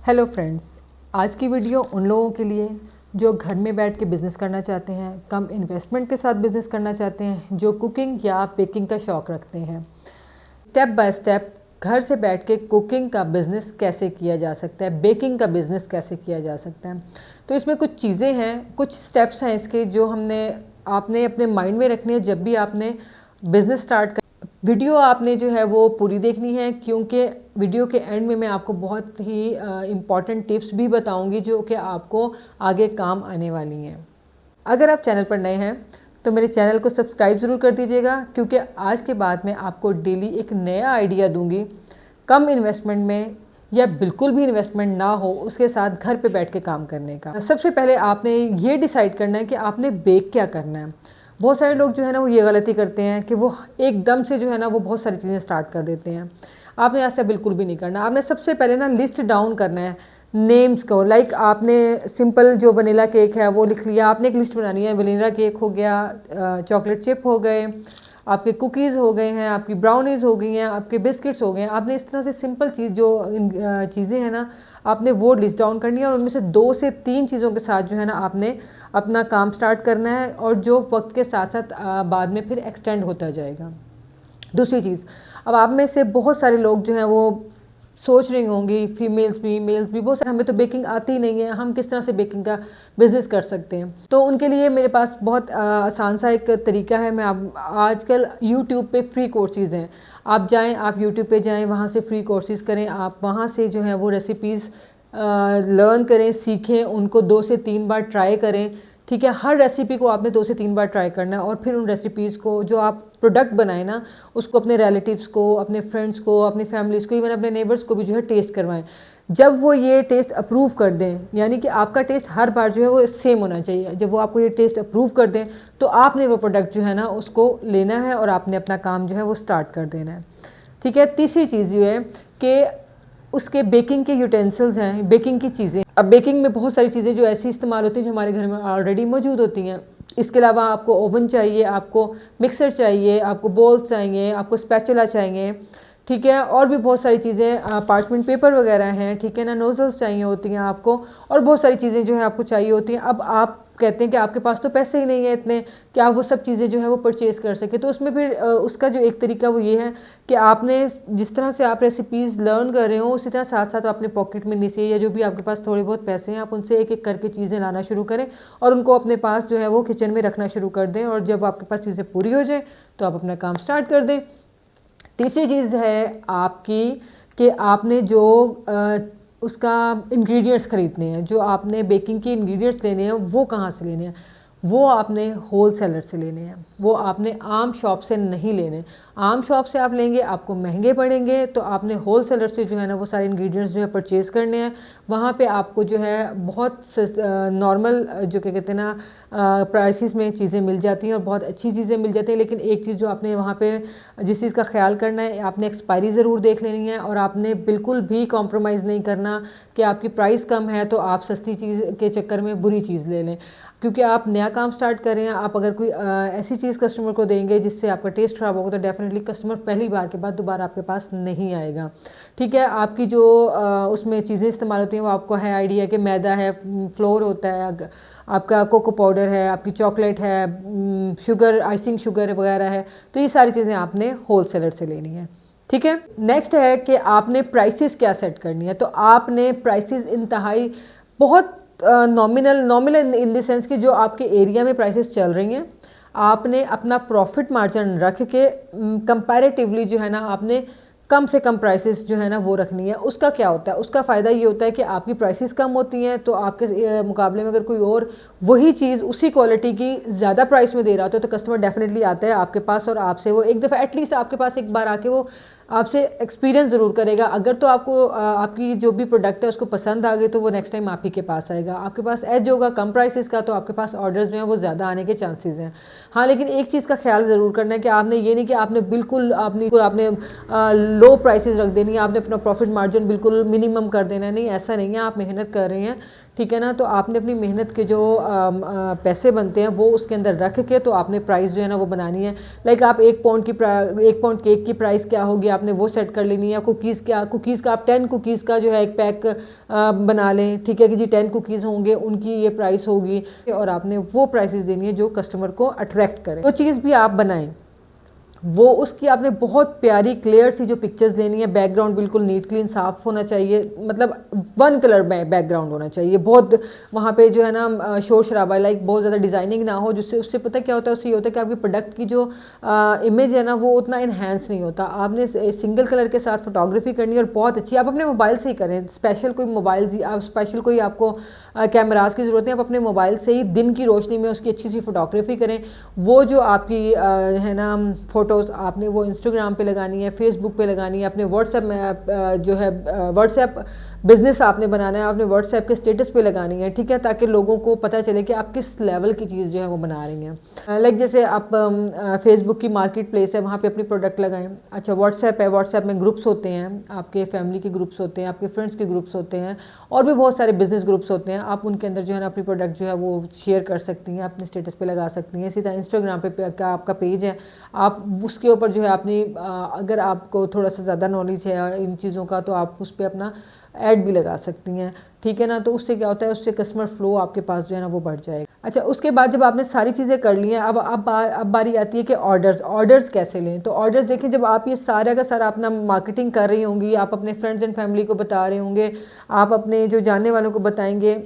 Hello friends, आज की video उन लोगों के लिए जो घर में बैठ के बिज़नेस करना चाहते हैं, कम इन्वेस्टमेंट के साथ बिज़नेस करना चाहते हैं, जो कुकिंग या बेकिंग का शौक़ रखते हैं। स्टेप बाय स्टेप घर से बैठ के कुकिंग का बिज़नेस कैसे किया जा सकता है, बेकिंग का बिज़नेस कैसे किया जा सकता है। तो इसमें कुछ चीज़ें हैं, कुछ स्टेप्स हैं इसके जो आपने अपने माइंड में रखने हैं जब भी आपने बिज़नेस स्टार्ट कर। वीडियो आपने जो है वो पूरी देखनी है, क्योंकि वीडियो के एंड में मैं आपको बहुत ही इम्पॉर्टेंट टिप्स भी बताऊंगी जो कि आपको आगे काम आने वाली हैं। अगर आप चैनल पर नए हैं तो मेरे चैनल को सब्सक्राइब ज़रूर कर दीजिएगा, क्योंकि आज के बाद मैं आपको डेली एक नया आइडिया दूंगी कम इन्वेस्टमेंट में या बिल्कुल भी इन्वेस्टमेंट ना हो उसके साथ घर पे बैठ के काम करने का। सबसे पहले आपने ये डिसाइड करना है कि आपने बेक क्या करना है। बहुत सारे लोग जो है ना वो ये गलती करते हैं कि वो एकदम से जो है ना वो बहुत सारी चीज़ें स्टार्ट कर देते हैं। आपने ऐसा बिल्कुल भी नहीं करना। आपने सबसे पहले ना लिस्ट डाउन करना है नेम्स को। लाइक आपने सिंपल जो वनीला केक है वो लिख लिया, आपने एक लिस्ट बनानी है। वनीला केक हो गया, चॉकलेट चिप हो गए, आपके कुकीज़ हो गए हैं, आपकी ब्राउनीज़ हो गई हैं, आपके बिस्किट्स हो गए हैं। आपने इस तरह से सिंपल चीज़ जो चीज़ें हैं ना आपने वो लिस्ट डाउन करनी है, और उनमें से 2 से 3 चीज़ों के साथ जो है ना आपने अपना काम स्टार्ट करना है, और जो वक्त के साथ साथ बाद में फिर एक्सटेंड होता जाएगा। दूसरी चीज़, अब आप में से बहुत सारे लोग जो हैं वो सोच रही होंगी, फीमेल्स भी मेल्स भी, बहुत सारे हमें तो बेकिंग आती ही नहीं है, हम किस तरह से बेकिंग का बिज़नेस कर सकते हैं। तो उनके लिए मेरे पास बहुत आसान सा एक तरीका है। मैं आजकल यूट्यूब पे फ्री कोर्सेज़ हैं, आप जाएं, आप यूट्यूब पे जाएं, वहाँ से फ्री कोर्सेज़ करें, आप वहाँ से जो है वो रेसिपीज़ लर्न करें, सीखें, उनको 2 से 3 बार ट्राई करें। ठीक है, हर रेसिपी को आपने 2 से 3 बार ट्राई करना है, और फिर उन रेसिपीज़ को जो आप प्रोडक्ट बनाए ना उसको अपने रिलेटिव्स को, अपने फ्रेंड्स को, अपनी फैमिलीज़ को, इवन अपने नेबर्स को भी जो है टेस्ट करवाएं। जब वो ये टेस्ट अप्रूव कर दें, यानी कि आपका टेस्ट हर बार जो है वो सेम होना चाहिए, जब वो आपको ये टेस्ट अप्रूव कर दें तो आपने वो प्रोडक्ट जो है ना उसको लेना है और आपने अपना काम जो है वो स्टार्ट कर देना है। ठीक है, तीसरी चीज़ ये है कि उसके बेकिंग के यूटेंसिल्स हैं, बेकिंग की चीज़ें। अब बेकिंग में बहुत सारी चीज़ें जो ऐसी इस्तेमाल होती हैं जो हमारे घर में ऑलरेडी मौजूद होती हैं। इसके अलावा आपको ओवन चाहिए, आपको मिक्सर चाहिए, आपको बोल्स चाहिए, आपको स्पैचुला चाहिए। ठीक है, और भी बहुत सारी चीज़ें, पार्चमेंट पेपर वगैरह हैं, ठीक है ना, नोजल्स चाहिए होती हैं आपको, और बहुत सारी चीज़ें जो है आपको चाहिए होती हैं। अब आप कहते हैं कि आपके पास तो पैसे ही नहीं है इतने कि आप वो सब चीज़ें जो है वो परचेज़ कर सके। तो उसमें फिर उसका जो एक तरीका वो ये है कि आपने जिस तरह से आप रेसिपीज़ लर्न कर रहे हो उसी तरह साथ साथ अपने पॉकेट मनी से या जो भी आपके पास थोड़े बहुत पैसे हैं आप उनसे एक एक करके चीज़ें लाना शुरू करें और उनको अपने पास जो है वो किचन में रखना शुरू कर दें, और जब आपके पास चीज़ें पूरी हो जाए तो आप अपना काम स्टार्ट कर दें। तीसरी चीज़ है आपकी कि आपने जो उसका इंग्रेडिएंट्स ख़रीदने हैं, जो आपने बेकिंग के इंग्रेडिएंट्स लेने हैं वो कहाँ से लेने हैं, वो आपने होल सेलर से लेने हैं। वो आपने आम शॉप से नहीं लेने। आम शॉप से आप लेंगे आपको महंगे पड़ेंगे, तो आपने होल सेलर से जो है ना वो सारे इंग्रेडिएंट्स जो है परचेज़ करने हैं। वहाँ पे आपको जो है बहुत नॉर्मल जो क्या कहते हैं ना प्राइसेस में चीज़ें मिल जाती हैं और बहुत अच्छी चीज़ें मिल जाती हैं। लेकिन एक चीज़ जो आपने वहाँ पे जिस चीज़ का ख्याल करना है, आपने एक्सपायरी ज़रूर देख लेनी है, और आपने बिल्कुल भी कॉम्प्रोमाइज़ नहीं करना कि आपकी प्राइस कम है तो आप सस्ती चीज़ के चक्कर में बुरी चीज़ ले लें। क्योंकि आप नया काम स्टार्ट कर रहे हैं, आप अगर कोई ऐसी चीज़ कस्टमर को देंगे जिससे आपका टेस्ट ख़राब होगा तो डेफिनेटली कस्टमर पहली बार के बाद दोबारा आपके पास नहीं आएगा। ठीक है, आपकी जो उसमें चीज़ें इस्तेमाल होती हैं वो आपको है आइडिया कि मैदा है, फ्लोर होता है, आपका कोको पाउडर है, आपकी चॉकलेट है, शुगर, आइसिंग शुगर वगैरह है। तो ये सारी चीज़ें आपने होल सेलर से लेनी है। ठीक है, नेक्स्ट है कि आपने प्राइसेस क्या सेट करनी है। तो आपने प्राइसेस इंतहाई बहुत नॉमिनल इन द सेंस कि जो आपके एरिया में प्राइसेस चल रही हैं, आपने अपना प्रॉफिट मार्जिन रख के कंपैरेटिवली जो है ना आपने कम से कम प्राइसेस जो है ना वो रखनी है। उसका क्या होता है, उसका फ़ायदा ये होता है कि आपकी प्राइसेस कम होती हैं तो आपके मुकाबले में अगर कोई और वही चीज़ उसी क्वालिटी की ज़्यादा प्राइस में दे रहा होता है तो कस्टमर डेफिनेटली आता है आपके पास और आपसे वो एक दफ़ा एटलीस्ट आपके पास एक बार आके वो आपसे एक्सपीरियंस ज़रूर करेगा। अगर तो आपको आपकी जो भी प्रोडक्ट है उसको पसंद आ गई तो वो नेक्स्ट टाइम आप ही के पास आएगा। आपके पास एज होगा कम प्राइसेस का तो आपके पास ऑर्डर्स जो हैं वो ज़्यादा आने के चांसेस हैं। हाँ, लेकिन एक चीज़ का ख्याल ज़रूर करना है कि आपने ये नहीं कि आपने बिल्कुल आपने लो प्राइसेस रख देनी है, आपने अपना प्रॉफिट मार्जिन बिल्कुल मिनिमम कर देना है। नहीं, ऐसा नहीं है। आप मेहनत कर रहे हैं, ठीक है ना। तो आपने अपनी मेहनत के जो पैसे बनते हैं वो उसके अंदर रख के तो आपने प्राइस जो है ना वो बनानी है। लाइक आप 1 पाउंड केक की प्राइस क्या होगी आपने वो सेट कर लेनी है। कुकीज़ का आप 10 कुकीज़ का जो है एक पैक बना लें, ठीक है कि जी 10 कुकीज़ होंगे उनकी ये प्राइस होगी, और आपने वो प्राइसेस देनी है जो कस्टमर को अट्रैक्ट करे। जो चीज़ भी आप बनाएं वो उसकी आपने बहुत प्यारी क्लियर सी जो पिक्चर्स लेनी है। बैकग्राउंड बिल्कुल नीट क्लीन साफ होना चाहिए, मतलब 1 कलर बैकग्राउंड होना चाहिए। बहुत वहाँ पे जो है ना शोर शराबा लाइक बहुत ज़्यादा डिज़ाइनिंग ना हो, जिससे उससे पता क्या होता है, उससे ये होता है कि आपकी प्रोडक्ट की जो इमेज है ना वो उतना इन्हेंस नहीं होता। आपने सिंगल कलर के साथ फोटोग्राफी करनी है और बहुत अच्छी, आप अपने मोबाइल से ही करें। स्पेशल कोई मोबाइल आप स्पेशल कोई आपको कैमराज की ज़रूरत है, आप अपने मोबाइल से ही दिन की रोशनी में उसकी अच्छी सी फोटोग्राफी करें। वो जो आपकी है ना फ़ोटोज़ आपने वो इंस्टाग्राम पे लगानी है, फेसबुक पे लगानी है, अपने व्हाट्सएप में जो है व्हाट्सएप बिज़नेस आपने बनाना है, आपने व्हाट्सएप के स्टेटस पे लगानी है, ठीक है, ताकि लोगों को पता चले कि आप किस लेवल की चीज़ जो है वो बना रही हैं। लाइक जैसे आप फेसबुक की मार्केट प्लेस है वहाँ पे अपनी प्रोडक्ट लगाएं। अच्छा व्हाट्सएप है, व्हाट्सएप में ग्रुप्स होते हैं, आपके फैमिली के ग्रुप्स होते हैं, आपके फ्रेंड्स के ग्रुप्स होते हैं, और भी बहुत सारे बिजनेस ग्रुप्स होते हैं। आप उनके अंदर जो है ना अपनी प्रोडक्ट जो है वो शेयर कर सकती हैं, अपने स्टेटस पे लगा सकती हैं। इसी तरह इंस्टाग्राम पे का आपका पेज है, आप उसके ऊपर जो है अपनी अगर आपको थोड़ा सा ज़्यादा नॉलेज है इन चीज़ों का तो आप उस पर अपना ऐड भी लगा सकती हैं, ठीक है ना। तो उससे क्या होता है, उससे कस्टमर फ्लो आपके पास जो है ना वो बढ़ जाएगा। अच्छा उसके बाद जब आपने सारी चीज़ें कर ली हैं, अब बारी आती है कि ऑर्डर्स कैसे लें। तो ऑर्डर्स देखिए, जब आप ये सारा का सारा अपना मार्केटिंग कर रही होंगी, आप अपने फ्रेंड्स एंड फैमिली को बता रहे होंगे, आप अपने जो जानने वालों को बताएंगे,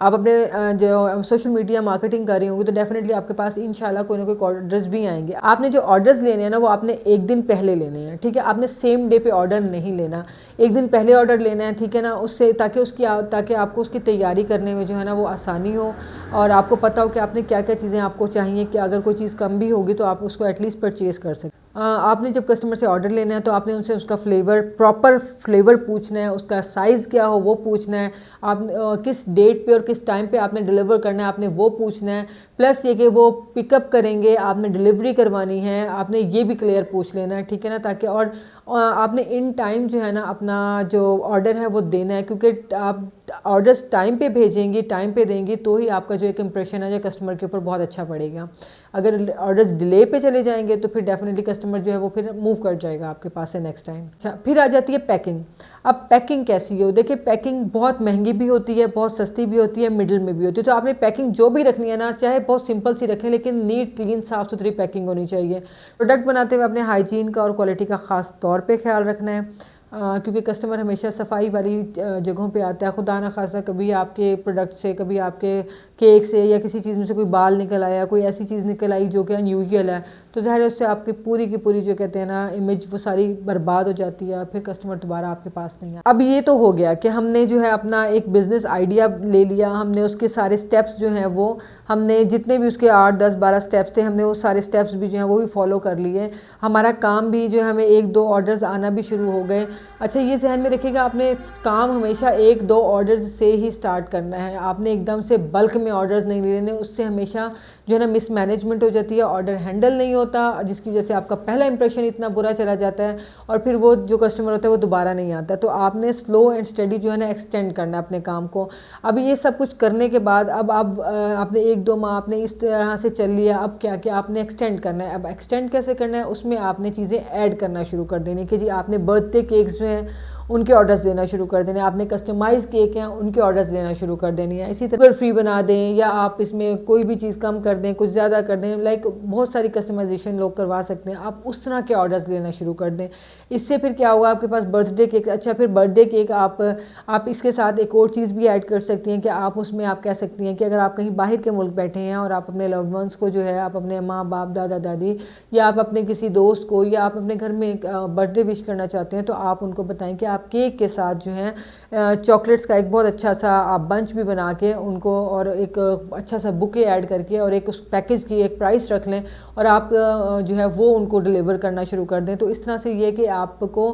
आप अपने जो सोशल मीडिया मार्केटिंग कर रही होंगी, तो डेफिनेटली आपके पास इंशाल्लाह कोई ना कोई ऑर्डर्स भी आएंगे। आपने जो ऑर्डर्स लेने हैं ना वो आपने एक दिन पहले लेने हैं, ठीक है। आपने सेम डे पे ऑर्डर नहीं लेना, एक दिन पहले ऑर्डर लेना है, ठीक है ना, उससे ताकि आपको उसकी तैयारी करने में जो है ना वो आसानी हो, और आपको पता हो कि आपने क्या क्या चीज़ें आपको चाहिए, कि अगर कोई चीज़ कम भी होगी तो आप उसको एटलीस्ट परचेज़ कर सकें। आपने जब कस्टमर से ऑर्डर लेना है तो आपने उनसे उसका प्रॉपर फ्लेवर पूछना है, उसका साइज़ क्या हो वो पूछना है, आप किस डेट पे और किस टाइम पे आपने डिलीवर करना है आपने वो पूछना है, प्लस ये कि वो पिकअप करेंगे, आपने डिलीवरी करवानी है, आपने ये भी क्लियर पूछ लेना है, ठीक है ना, ताकि और आपने इन टाइम जो है ना अपना जो ऑर्डर है वो देना है, क्योंकि आप ऑर्डर्स टाइम पे भेजेंगी, टाइम पे देंगी तो ही आपका जो एक इम्प्रेशन है जो कस्टमर के ऊपर बहुत अच्छा पड़ेगा। अगर ऑर्डर्स डिले पे चले जाएंगे तो फिर डेफिनेटली कस्टमर जो है वो फिर मूव कर जाएगा आपके पास से नेक्स्ट टाइम। अच्छा फिर आ जाती है पैकिंग। अब पैकिंग कैसी हो, देखिए पैकिंग बहुत महंगी भी होती है, बहुत सस्ती भी होती है, मिडिल में भी होती है। तो आपने पैकिंग जो भी रखनी है ना, चाहे बहुत सिंपल सी रखें, लेकिन नीट क्लीन साफ़ सुथरी पैकिंग होनी चाहिए। प्रोडक्ट बनाते हुए अपने हाइजीन का और क्वालिटी का ख़ास तौर पे ख्याल रखना है, क्योंकि कस्टमर हमेशा सफाई वाली जगहों पे आता है। खुदा न खासा कभी आपके प्रोडक्ट से, कभी आपके केक से या किसी चीज़ में से कोई बाल निकल आया, कोई ऐसी चीज़ निकल आई जो कि अनयूजुअल है, तो ज़ाहिर है उससे आपकी पूरी की पूरी जो कहते हैं ना इमेज वो सारी बर्बाद हो जाती है, फिर कस्टमर दोबारा आपके पास नहीं है। अब ये तो हो गया कि हमने जो है अपना एक बिज़नेस आइडिया ले लिया, हमने उसके सारे स्टेप्स जो हैं वो हमने जितने भी उसके 8, 10, 12 स्टेप्स थे हमने वो सारे स्टेप्स भी जो हैं वो भी फॉलो कर लिए। हमारा काम भी जो है हमें 1-2 ऑर्डर्स आना भी शुरू हो गए। अच्छा ये ध्यान में रखिएगा, आपने काम हमेशा 1-2 ऑर्डर्स से ही स्टार्ट करना है, आपने एकदम से बल्क में ऑर्डर्स नहीं लेने, उससे हमेशा जो है ना मिसमैनेजमेंट हो जाती है, ऑर्डर हैंडल नहीं होता, जिसकी वजह से आपका पहला इंप्रेशन इतना बुरा चला जाता है और फिर वो जो कस्टमर होता है वो दोबारा नहीं आता। तो आपने स्लो एंड स्टडी जो है ना एक्सटेंड करना है अपने काम को। अब ये सब कुछ करने के बाद अब आपने 1-2 माह आपने इस तरह से चल लिया, अब क्या क्या आपने एक्सटेंड करना है। अब एक्सटेंड कैसे करना है, उसमें आपने चीज़ें ऐड करना शुरू कर देनी कि जी आपने बर्थडे केक्स जो हैं उनके ऑर्डर्स देना शुरू कर देने, आपने कस्टमाइज केक हैं उनके ऑर्डर्स देना शुरू कर देनी है। इसी तरह फ्री बना दें या आप इसमें कोई भी चीज़ कम कर दें, कुछ ज़्यादा कर दें, लाइक बहुत सारी कस्टमाइजेशन लोग करवा सकते हैं, आप उस तरह के ऑर्डर्स लेना शुरू कर दें। इससे फिर क्या होगा, आपके पास बर्थडे केक, अच्छा फिर बर्थडे केक आप इसके साथ एक और चीज़ भी ऐड कर सकती हैं कि आप उसमें आप कह सकती हैं कि अगर आप कहीं बाहर के मुल्क बैठे हैं और आप अपने लव्ड वंस को जो है आप अपने माँ बाप दादा दादी या आप अपने किसी दोस्त को या आप अपने घर में बर्थडे विश करना चाहते हैं, तो आप उनको बताएं कि आप केक के साथ जो है चॉकलेट्स का एक बहुत अच्छा सा आप बंच भी बना के उनको और एक अच्छा सा बुके ऐड करके और एक उस पैकेज की एक प्राइस रख लें और आप जो है वो उनको डिलीवर करना शुरू कर दें। तो इस तरह से ये कि आपको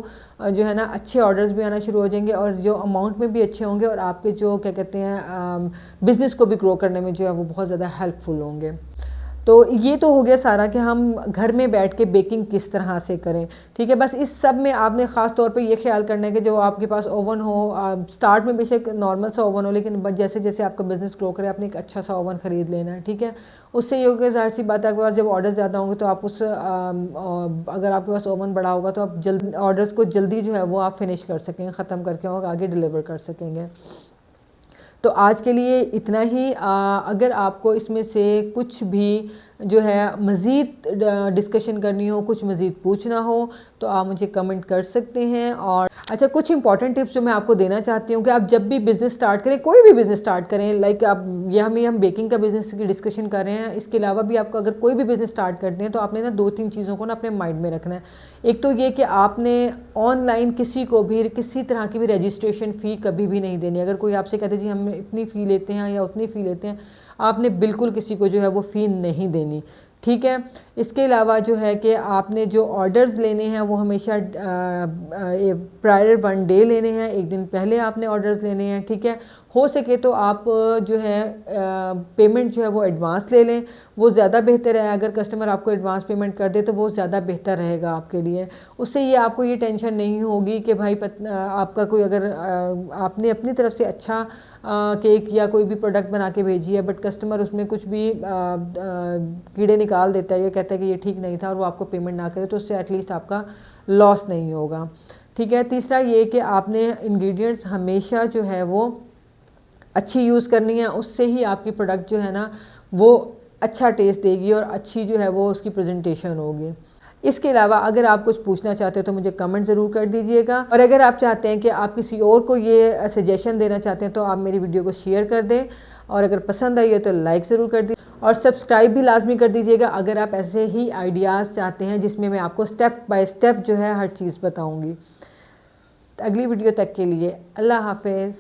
जो है ना अच्छे ऑर्डर्स भी आना शुरू हो जाएंगे और जो अमाउंट में भी अच्छे होंगे और आपके जो क्या कहते हैं बिज़नेस को भी ग्रो करने में जो है वो बहुत ज़्यादा हेल्पफुल होंगे। तो ये तो हो गया सारा कि हम घर में बैठ के बेकिंग किस तरह से करें। ठीक है, बस इस सब में आपने ख़ास तौर पे ये ख्याल करना है कि जो आपके पास ओवन हो, स्टार्ट में बेशक नॉर्मल सा ओवन हो, लेकिन जैसे जैसे आपका बिज़नेस ग्रो करे आपने एक अच्छा सा ओवन ख़रीद लेना है। ठीक है, उससे ये होगा, ज़ाहिर सी बात है आपके पास जब ऑर्डर ज़्यादा होंगे तो आप अगर आपके पास ओवन बड़ा होगा तो आप जल्दी ऑर्डर्स को जल्दी जो है वो आप फिनिश कर सकेंगे, ख़त्म करके और आगे डिलीवर कर सकेंगे। तो आज के लिए इतना ही। अगर आपको इसमें से कुछ भी जो है मज़ीद डिस्कशन करनी हो, कुछ मज़ीद पूछना हो, तो आप मुझे कमेंट कर सकते हैं। और अच्छा, कुछ इंपॉर्टेंट टिप्स जो मैं आपको देना चाहती हूँ कि आप जब भी बिज़नेस स्टार्ट करें, कोई भी बिज़नेस स्टार्ट करें, लाइक आप हम बेकिंग का बिज़नेस की डिस्कशन कर रहे हैं, इसके अलावा भी आपको अगर कोई भी बिज़नेस स्टार्ट करते हैं तो आपने ना 2-3 चीज़ों को ना अपने माइंड में रखना है। एक तो ये कि आपने ऑनलाइन किसी को भी किसी तरह की भी रजिस्ट्रेशन फ़ी कभी भी नहीं देनी। अगर कोई आपसे कहते जी हम इतनी फ़ी लेते हैं या उतनी फ़ी लेते हैं, आपने बिल्कुल किसी को जो है वो फ़ी नहीं देनी। ठीक है, इसके अलावा जो है कि आपने जो ऑर्डर्स लेने हैं वो हमेशा प्रायर 1 डे लेने हैं, एक दिन पहले आपने ऑर्डर्स लेने हैं। ठीक है, हो सके तो आप जो है पेमेंट जो है वो एडवांस ले लें, वो ज़्यादा बेहतर है। अगर कस्टमर आपको एडवांस पेमेंट कर दे तो वो ज़्यादा बेहतर रहेगा आपके लिए। उससे ये आपको ये टेंशन नहीं होगी कि भाई आपका कोई अगर आपने अपनी तरफ से अच्छा केक या कोई भी प्रोडक्ट बना के भेजी है, बट कस्टमर उसमें कुछ भी कीड़े निकाल देता है या कहता है कि ये ठीक नहीं था और वो आपको पेमेंट ना करे, तो उससे एटलीस्ट आपका लॉस नहीं होगा। ठीक है, तीसरा ये कि आपने इंग्रेडिएंट्स हमेशा जो है वो अच्छी यूज़ करनी है, उससे ही आपकी प्रोडक्ट जो है ना वो अच्छा टेस्ट देगी और अच्छी जो है वो उसकी प्रेजेंटेशन होगी। इसके अलावा अगर आप कुछ पूछना चाहते हो तो मुझे कमेंट ज़रूर कर दीजिएगा, और अगर आप चाहते हैं कि आप किसी और को ये सजेशन देना चाहते हैं तो आप मेरी वीडियो को शेयर कर दें, और अगर पसंद आई है तो लाइक ज़रूर कर दीजिए और सब्सक्राइब भी लाजमी कर दीजिएगा अगर आप ऐसे ही आइडियाज़ चाहते हैं जिसमें मैं आपको स्टेप बाय स्टेप जो है हर चीज़ बताऊँगी। अगली वीडियो तक के लिए अल्लाह हाफिज़।